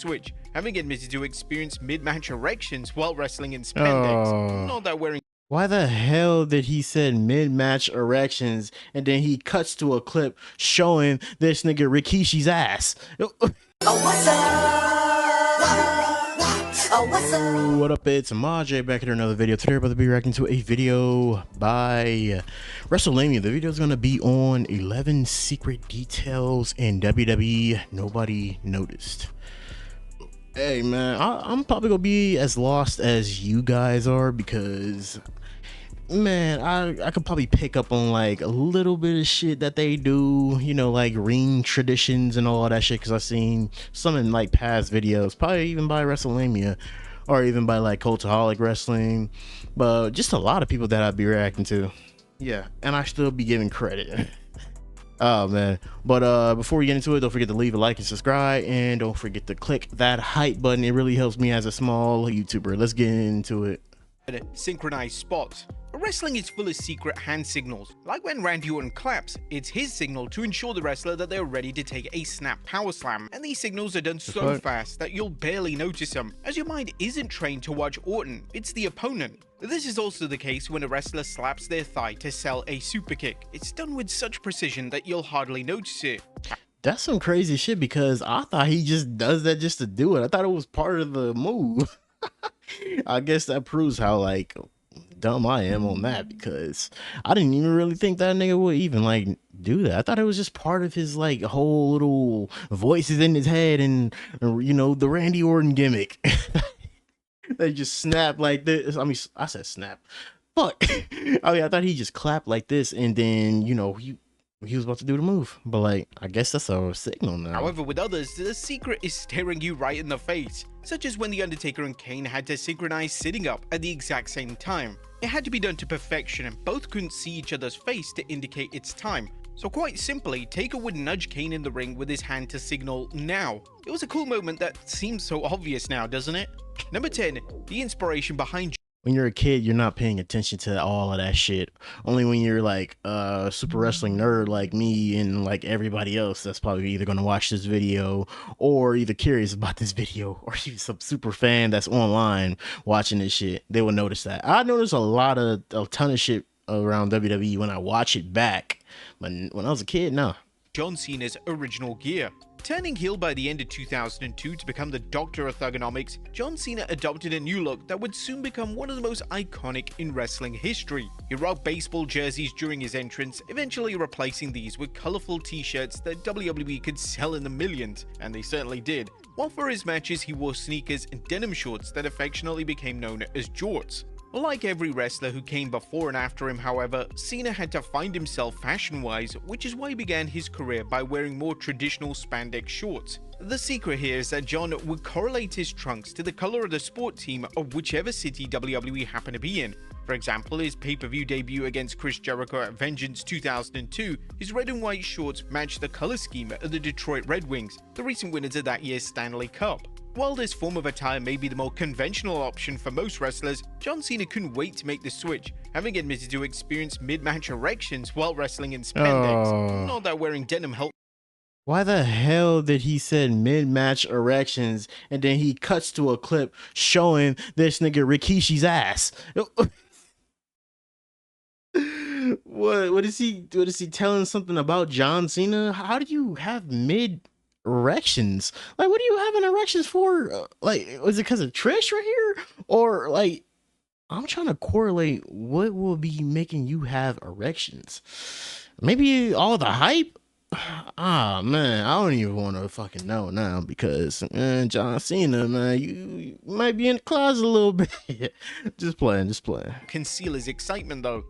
switch, having admitted to experience mid-match erections while wrestling in spandex. Not that wearing Why the hell did he said mid-match erections and then he cuts to a clip showing this nigga Rikishi's ass? What up, it's Majay back at another video. Today we're about to be reacting to a video by WrestleMania. The video is going to be on 11 secret details in WWE Nobody Noticed. Hey man, I'm probably gonna be as lost as you guys are because man, I could probably pick up on like a little bit of shit that they do, you know, like ring traditions and all that shit, because I've seen some in like past videos, probably even by WrestleMania or even by like Cultaholic Wrestling, but just a lot of people that I'd be reacting to. Yeah, and I still be giving credit. Oh man, but before we get into it, don't forget to leave a like and subscribe, and don't forget to click that hype button. It really helps me as a small YouTuber. Let's get into it. synchronized spots. Wrestling is full of secret hand signals. Like when Randy Orton claps, it's his signal to ensure the wrestler that they're ready to take a snap power slam, and these signals are done so fast that you'll barely notice them, as your mind isn't trained to watch Orton, it's the opponent. This is also the case when a wrestler slaps their thigh to sell a super kick. It's done with such precision that you'll hardly notice it. That's some crazy shit, because I thought he just does that just to do it. I thought it was part of the move. I guess that proves how like dumb I am on that, because I didn't even really think that nigga would even like do that. I thought it was just part of his like whole little voices in his head and, you know, the Randy Orton gimmick. They just snap like this. I mean, I said snap. Fuck. I mean, I thought he just clapped like this and then, you know, he was about to do the move, but like I guess that's a signal now. However, with others, the secret is staring you right in the face, such as when The Undertaker and Kane had to synchronize sitting up at the exact same time. It had to be done to perfection, and both couldn't see each other's face to indicate it's time. So quite simply, Taker would nudge Kane in the ring with his hand to signal now. It was a cool moment that seems so obvious now, doesn't it? Number 10, the inspiration behind. When you're a kid, you're not paying attention to all of that shit. Only when you're like a super wrestling nerd like me and like everybody else that's probably either going to watch this video or either curious about this video, or even some super fan that's online watching this shit, they will notice that. I noticed a ton of shit around WWE when I watch it back, but when I was a kid, no. John Cena's original gear. Turning heel by the end of 2002 to become the Doctor of Thugonomics, John Cena adopted a new look that would soon become one of the most iconic in wrestling history. He rocked baseball jerseys during his entrance, eventually replacing these with colorful t-shirts that WWE could sell in the millions, and they certainly did. While for his matches he wore sneakers and denim shorts that affectionately became known as jorts. Like every wrestler who came before and after him, however, Cena had to find himself fashion-wise, which is why he began his career by wearing more traditional spandex shorts. The secret here is that John would correlate his trunks to the color of the sport team of whichever city WWE happened to be in. For example, his pay-per-view debut against Chris Jericho at Vengeance 2002, his red and white shorts matched the color scheme of the Detroit Red Wings, the recent winners of that year's Stanley Cup. While this form of attire may be the more conventional option for most wrestlers, John Cena couldn't wait to make the switch, having admitted to experience mid-match erections while wrestling in spandex. Not that wearing denim helped. Why the hell did he said mid-match erections and then he cuts to a clip showing this nigga Rikishi's ass? What is he telling something about John Cena? How do you have mid erections? Like, what are you having erections for? Like, is it because of Trish right here? Or like, I'm trying to correlate what will be making you have erections. Maybe all the hype. Ah man, I don't even want to fucking know now, because man, John Cena, man, you might be in the closet a little bit. just playing. Conceal his excitement though.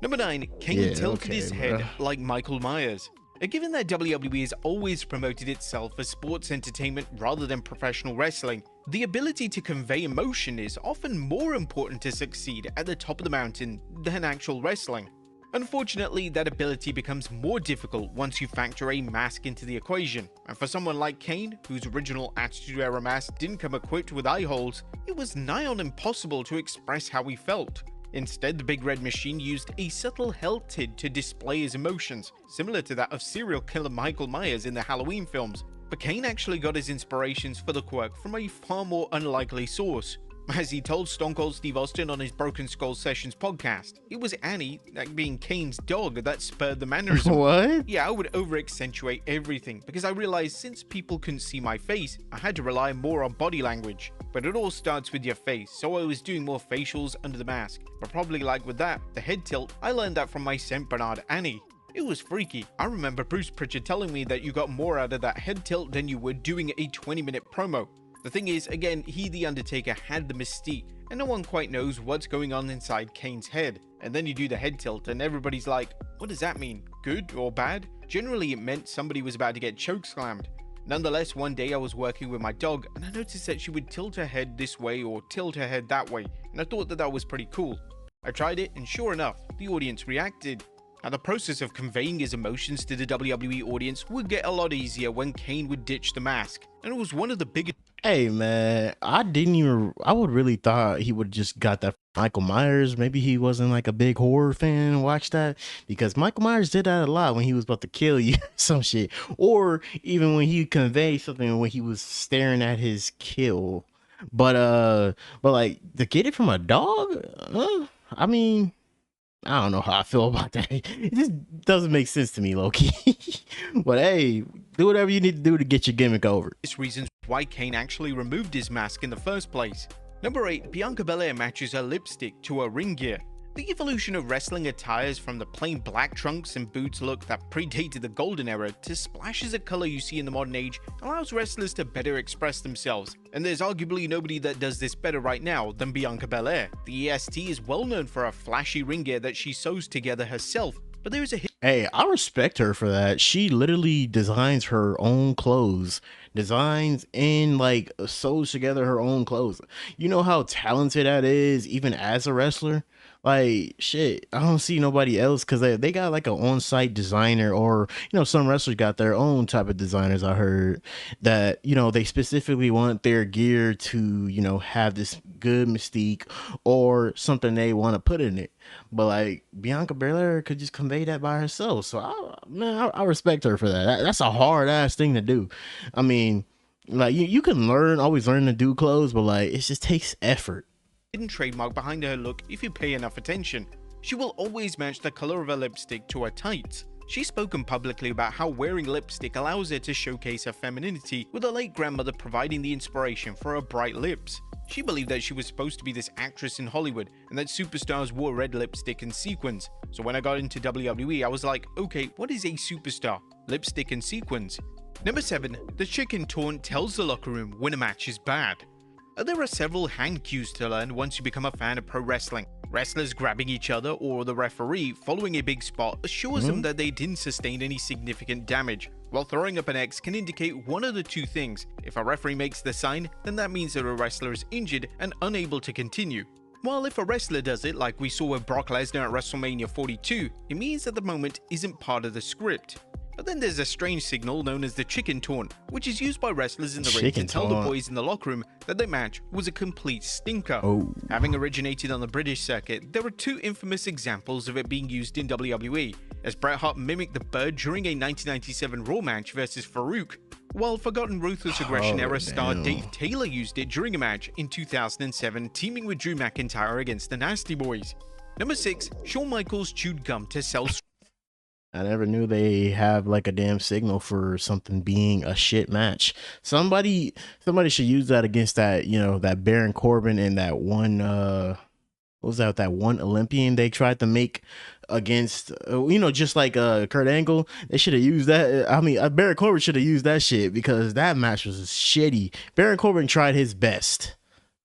Number 9, Kane tilted his head like Michael Myers. Given that WWE has always promoted itself as sports entertainment rather than professional wrestling, the ability to convey emotion is often more important to succeed at the top of the mountain than actual wrestling. Unfortunately, that ability becomes more difficult once you factor a mask into the equation, and for someone like Kane, whose original Attitude Era mask didn't come equipped with eye holes, it was nigh on impossible to express how he felt. Instead, the Big Red Machine used a subtle tilt to display his emotions, similar to that of serial killer Michael Myers in the Halloween films. But Kane actually got his inspirations for the quirk from a far more unlikely source. As he told Stone Cold Steve Austin on his Broken Skull Sessions podcast, it was Annie, that being Kane's dog, that spurred the mannerism. What? Yeah, I would over-accentuate everything because I realized since people couldn't see my face, I had to rely more on body language. But it all starts with your face, so I was doing more facials under the mask. But probably like with that, the head tilt, I learned that from my St. Bernard Annie. It was freaky. I remember Bruce Pritchard telling me that you got more out of that head tilt than you would doing a 20-minute promo. The thing is, again, he, the Undertaker, had the mystique, and no one quite knows what's going on inside Kane's head. And then you do the head tilt, and everybody's like, what does that mean? Good or bad? Generally, it meant somebody was about to get chokeslammed. Nonetheless, one day I was working with my dog, and I noticed that she would tilt her head this way or tilt her head that way, and I thought that was pretty cool. I tried it, and sure enough, the audience reacted. Now, the process of conveying his emotions to the WWE audience would get a lot easier when Kane would ditch the mask, and it was one of the biggest. Hey man, I would really thought he would just got that from Michael Myers. Maybe he wasn't like a big horror fan and watched that, because Michael Myers did that a lot when he was about to kill you some shit, or even when he conveyed something when he was staring at his kill. But like to get it from a dog, I mean, I don't know how I feel about that. It just doesn't make sense to me, low-key. But hey, do whatever you need to do to get your gimmick over. Reasons why Kane actually removed his mask in the first place. Number 8. Bianca Belair matches her lipstick to her ring gear. The evolution of wrestling attires from the plain black trunks and boots look that predated the golden era to splashes of color you see in the modern age allows wrestlers to better express themselves, and there's arguably nobody that does this better right now than Bianca Belair. The EST is well known for a flashy ring gear that she sews together herself, but there is a Hey, I respect her for that. She literally designs her own clothes, designs and like sews together her own clothes. You know how talented that is, even as a wrestler? Like shit, I don't see nobody else, because they got like an on-site designer, or some wrestlers got their own type of designers. I heard that they specifically want their gear to have this good mystique or something they want to put in it. But like Bianca Belair could just convey that by herself, so I respect her for that. That's a hard ass thing to do. I mean, like you can always learn to do clothes, but like it just takes effort. Hidden trademark behind her look if you pay enough attention. She will always match the color of her lipstick to her tights. She's spoken publicly about how wearing lipstick allows her to showcase her femininity, with her late grandmother providing the inspiration for her bright lips. She believed that she was supposed to be this actress in Hollywood and that superstars wore red lipstick and sequins. So when I got into WWE, I was like, okay, what is a superstar? Lipstick and sequins. Number 7. The chicken taunt tells the locker room when a match is bad. There are several hand cues to learn once you become a fan of pro wrestling. Wrestlers grabbing each other or the referee following a big spot assures them that they didn't sustain any significant damage, while throwing up an X can indicate one of the two things. If a referee makes the sign, then that means that a wrestler is injured and unable to continue. While if a wrestler does it, like we saw with Brock Lesnar at WrestleMania 42, it means that the moment isn't part of the script. But then there's a strange signal known as the chicken taunt, which is used by wrestlers in the ring to tell the boys in the locker room that their match was a complete stinker. Having originated on the British circuit, there are two infamous examples of it being used in WWE, as Bret Hart mimicked the bird during a 1997 Raw match versus Farouk, while Forgotten Ruthless Aggression era star Dave Taylor used it during a match in 2007 teaming with Drew McIntyre against the Nasty Boys. Number 6. Shawn Michaels chewed gum to sell. I never knew they have like a damn signal for something being a shit match. Somebody should use that against that, that Baron Corbin and that one, what was that one Olympian they tried to make against, just like Kurt Angle. They should have used that. I mean, Baron Corbin should have used that shit, because that match was shitty. Baron Corbin tried his best.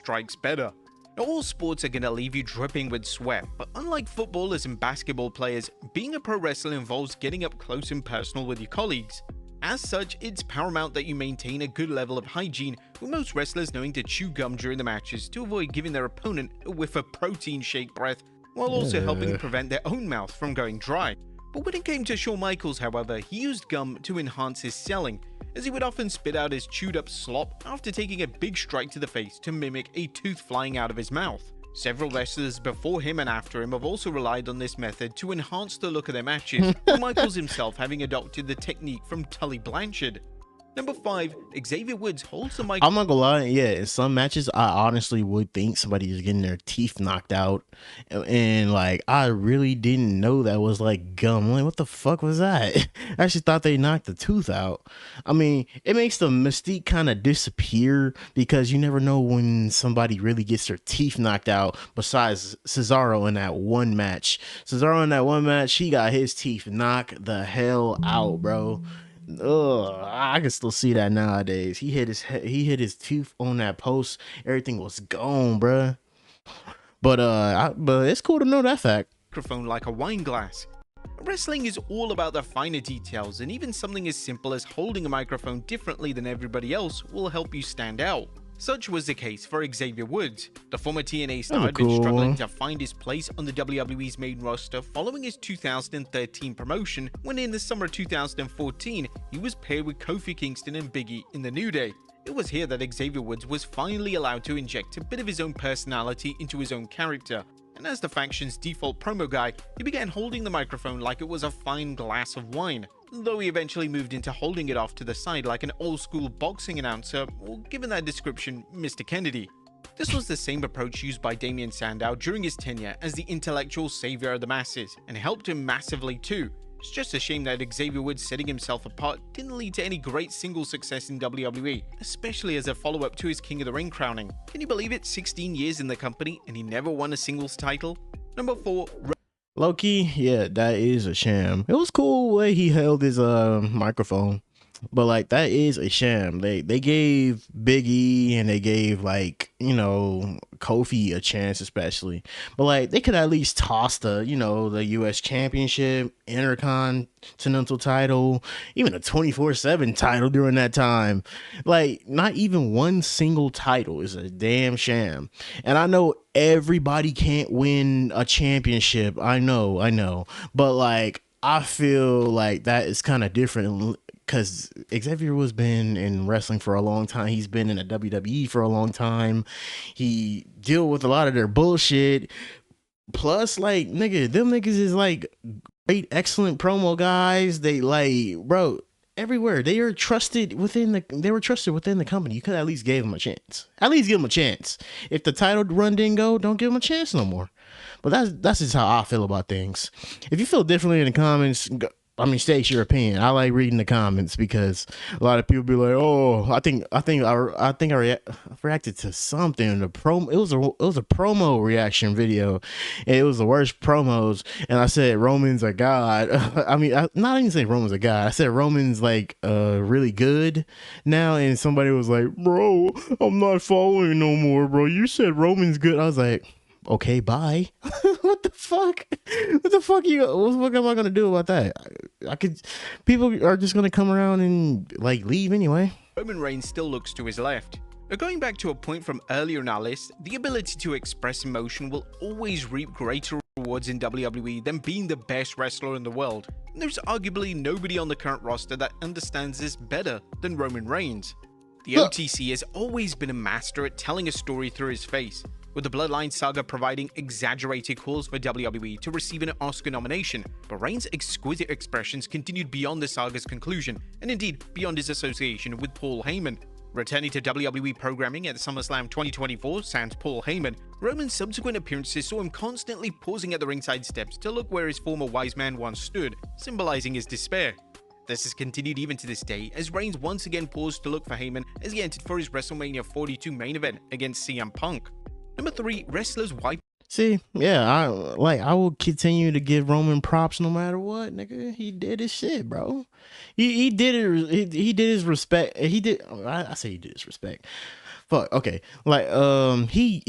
Strikes better. Not all sports are gonna leave you dripping with sweat, but unlike footballers and basketball players, being a pro wrestler involves getting up close and personal with your colleagues. As such, it's paramount that you maintain a good level of hygiene, with most wrestlers knowing to chew gum during the matches to avoid giving their opponent a whiff of protein shake breath, while also helping prevent their own mouth from going dry. But when it came to Shawn Michaels, however, he used gum to enhance his selling, as he would often spit out his chewed up slop after taking a big strike to the face to mimic a tooth flying out of his mouth. Several wrestlers before him and after him have also relied on this method to enhance the look of their matches, with Michaels himself having adopted the technique from Tully Blanchard. Number 5, Xavier Woods holds the mic. I'm not gonna lie, yeah, in some matches I honestly would think somebody is getting their teeth knocked out, and like I really didn't know that was like gum. I'm like, what the fuck was that? I actually thought they knocked the tooth out. I mean, it makes the mystique kind of disappear because you never know when somebody really gets their teeth knocked out. Besides Cesaro in that one match, he got his teeth knocked the hell out, bro. Ugh, I can still see that nowadays. He hit his tooth on that post. Everything was gone, bruh. But it's cool to know that fact. Microphone like a wine glass. Wrestling is all about the finer details, and even something as simple as holding a microphone differently than everybody else will help you stand out. Such was the case for Xavier Woods. The former TNA star had been struggling to find his place on the WWE's main roster following his 2013 promotion, when in the summer of 2014, he was paired with Kofi Kingston and Big E in the New Day. It was here that Xavier Woods was finally allowed to inject a bit of his own personality into his own character, and as the faction's default promo guy, he began holding the microphone like it was a fine glass of wine, though he eventually moved into holding it off to the side like an old-school boxing announcer, or given that description, Mr. Kennedy. This was the same approach used by Damien Sandow during his tenure as the intellectual savior of the masses, and helped him massively too. It's just a shame that Xavier Woods setting himself apart didn't lead to any great single success in WWE, especially as a follow-up to his King of the Ring crowning. Can you believe it? 16 years in the company and he never won a singles title? Number 4. Low-key, yeah, that is a sham. It was cool the way he held his microphone, but like that is a sham. They gave Big E and they gave, like, you know, Kofi a chance, especially, but like they could at least toss the, you know, the US Championship, Intercontinental title, even a 24/7 title during that time. Like, not even one single title is a damn sham. And I know everybody can't win a championship. I know, but like I feel like that is kind of different because Xavier was been in wrestling for a long time. He's been in the WWE for a long time. He deal with a lot of their bullshit. Plus, like, nigga, them niggas is like great, excellent promo guys. They like, bro, everywhere. They were trusted within the company. You could at least give them a chance. At least give them a chance. If the title run didn't go, don't give them a chance no more. But that's just how I feel about things. If you feel differently in the comments, state your opinion. I like reading the comments because a lot of people be like, "Oh, I reacted to something." The promo, it was a promo reaction video, and it was the worst promos. And I said Roman's a god. I not even say Roman's a god. I said Roman's like really good now, and somebody was like, "Bro, I'm not following no more, bro. You said Roman's good." I was like, okay, bye. What the fuck? What the fuck am I gonna do about that? People are just gonna come around and like leave anyway. Roman Reigns still looks to his left. Going back to a point from earlier in our list, the ability to express emotion will always reap greater rewards in WWE than being the best wrestler in the world. And there's arguably nobody on the current roster that understands this better than Roman Reigns. The OTC has always been a master at telling a story through his face, with the Bloodline saga providing exaggerated calls for WWE to receive an Oscar nomination, but Reigns' exquisite expressions continued beyond the saga's conclusion, and indeed beyond his association with Paul Heyman. Returning to WWE programming at SummerSlam 2024 sans Paul Heyman, Roman's subsequent appearances saw him constantly pausing at the ringside steps to look where his former wise man once stood, symbolizing his despair. This has continued even to this day, as Reigns once again paused to look for Heyman as he entered for his WrestleMania 42 main event against CM Punk. Number 3, wrestlers wipe. See, yeah, I will continue to give Roman props no matter what, nigga. He did his shit, bro. He did it. He did his respect. I say he did his respect. Fuck. Okay. Like he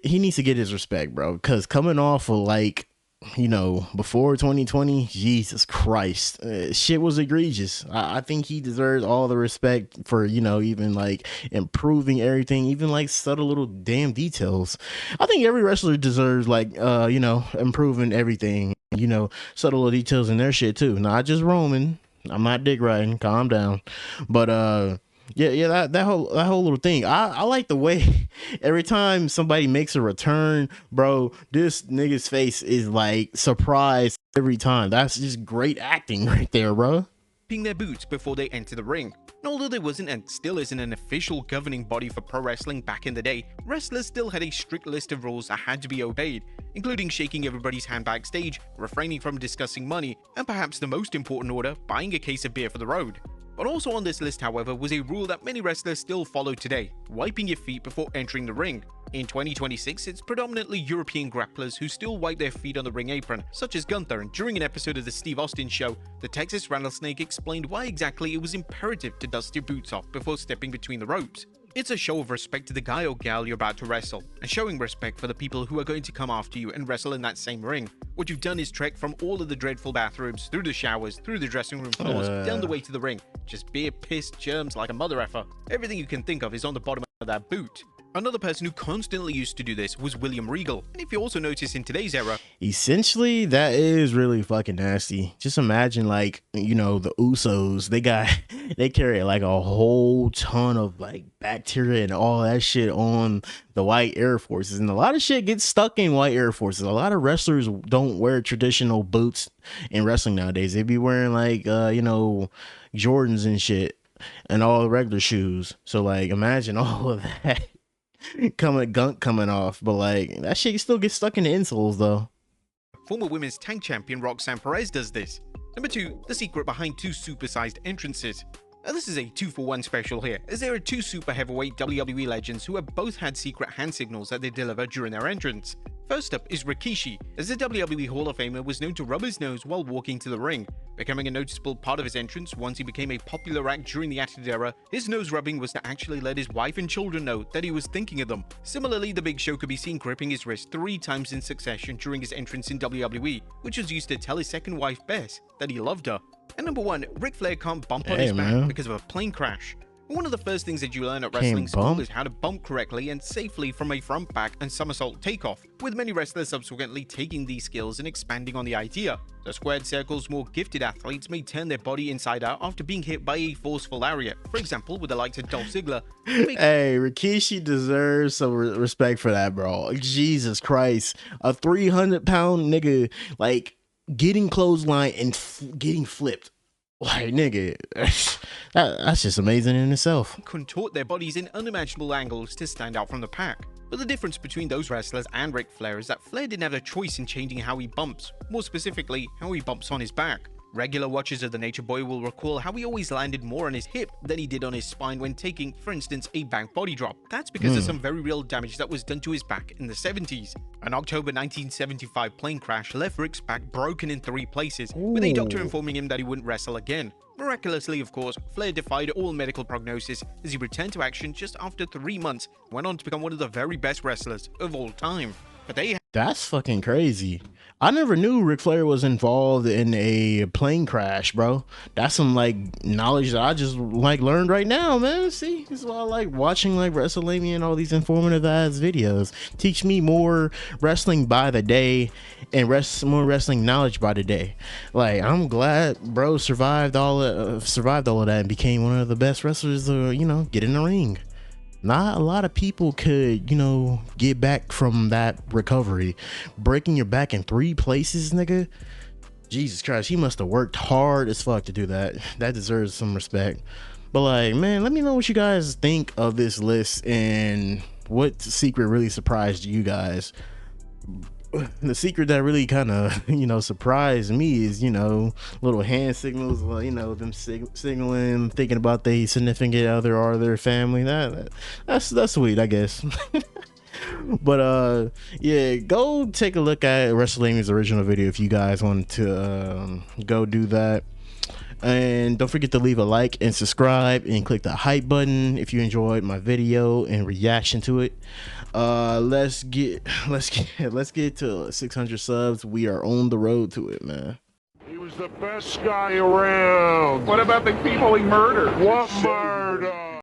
needs to get his respect, bro. Because coming off of like, you know, before 2020, Jesus Christ, shit was egregious. I think he deserves all the respect for, you know, even like improving everything, even like subtle little damn details. I think every wrestler deserves like, you know, improving everything, you know, subtle little details in their shit too. Not just Roman. I'm not dick riding. Calm down. But yeah, that whole little thing. I like the way every time somebody makes a return, bro, this nigga's face is like surprised every time. That's just great acting right there, bro. wiping their boots before they enter the ring. And although there wasn't and still isn't an official governing body for pro wrestling back in the day, wrestlers still had a strict list of rules that had to be obeyed, including shaking everybody's hand backstage, refraining from discussing money, and perhaps the most important order, buying a case of beer for the road. But also on this list, however, was a rule that many wrestlers still follow today: wiping your feet before entering the ring. In 2026, it's predominantly European grapplers who still wipe their feet on the ring apron, such as Gunther, and during an episode of the Steve Austin show, the Texas Rattlesnake explained why exactly it was imperative to dust your boots off before stepping between the ropes. It's a show of respect to the guy or gal you're about to wrestle, and showing respect for the people who are going to come after you and wrestle in that same ring. What you've done is trek from all of the dreadful bathrooms, through the showers, through the dressing room floors, down the way to the ring. Just beer, piss, germs like a mother effer. Everything you can think of is on the bottom of that boot. Another person who constantly used to do this was William Regal, and if you also notice in today's era, essentially that is really fucking nasty. Just imagine, like, you know, the Usos, they carry like a whole ton of like bacteria and all that shit on the white Air Forces, and a lot of shit gets stuck in white Air Forces. A lot of wrestlers don't wear traditional boots in wrestling nowadays. They be wearing like you know, Jordans and shit and all the regular shoes. So like imagine all of that coming off, but like that shit still gets stuck in the insoles though. Former women's tag champion Roxanne Perez does this. Number 2, the secret behind 2 supersized entrances. Now this is a 2-for-1 special here, as there are 2 super heavyweight WWE legends who have both had secret hand signals that they deliver during their entrance. First up is Rikishi, as the WWE Hall of Famer was known to rub his nose while walking to the ring, becoming a noticeable part of his entrance. Once he became a popular act during the Attitude Era, his nose rubbing was to actually let his wife and children know that he was thinking of them. Similarly, the Big Show could be seen gripping his wrist 3 times in succession during his entrance in WWE, which was used to tell his second wife, Bess, that he loved her. And number 1, Ric Flair can't bump on his back because of a plane crash. One of the first things that you learn at wrestling school is how to bump correctly and safely from a front, back, and somersault takeoff, with many wrestlers subsequently taking these skills and expanding on the idea. The squared circles, more gifted athletes may turn their body inside out after being hit by a forceful lariat, for example with the likes of Dolph Ziggler. Hey, Rikishi deserves some respect for that, bro. Jesus Christ. A 300-pound nigga, like, getting clothesline and getting flipped. Like, nigga, that's just amazing in itself. Contort their bodies in unimaginable angles to stand out from the pack. But the difference between those wrestlers and Ric Flair is that Flair didn't have a choice in changing how he bumps, more specifically, how he bumps on his back. Regular watchers of the Nature Boy will recall how he always landed more on his hip than he did on his spine when taking, for instance, a back body drop. That's because of some very real damage that was done to his back in the 70s. An October 1975 plane crash left Ric's back broken in 3 places, with a doctor informing him that he wouldn't wrestle again. Miraculously, of course, Flair defied all medical prognosis as he returned to action just after 3 months and went on to become one of the very best wrestlers of all time. But that's fucking crazy. I never knew Ric Flair was involved in a plane crash, bro. That's some like knowledge that I just like learned right now, man. See, this is why I like watching like WrestleMania and all these informative ass videos. Teach me more wrestling by the day and more wrestling knowledge by the day. Like, I'm glad bro survived all of that and became one of the best wrestlers to, you know, get in the ring. Not a lot of people could, you know, get back from that recovery. Breaking your back in 3 places, nigga. Jesus Christ, he must have worked hard as fuck to do that. That deserves some respect. But like, man, let me know what you guys think of this list and what secret really surprised you guys. The secret that really kind of, you know, surprised me is, you know, little hand signals, you know, them signaling, thinking about their significant other or their family. That's sweet, I guess. But yeah, go take a look at WrestleMania's original video if you guys want to go do that. And don't forget to leave a like and subscribe and click the hype button if you enjoyed my video and reaction to it. Let's get to 600 subs. We are on the road to it, man. He was the best guy around. What about the people he murdered? What murder?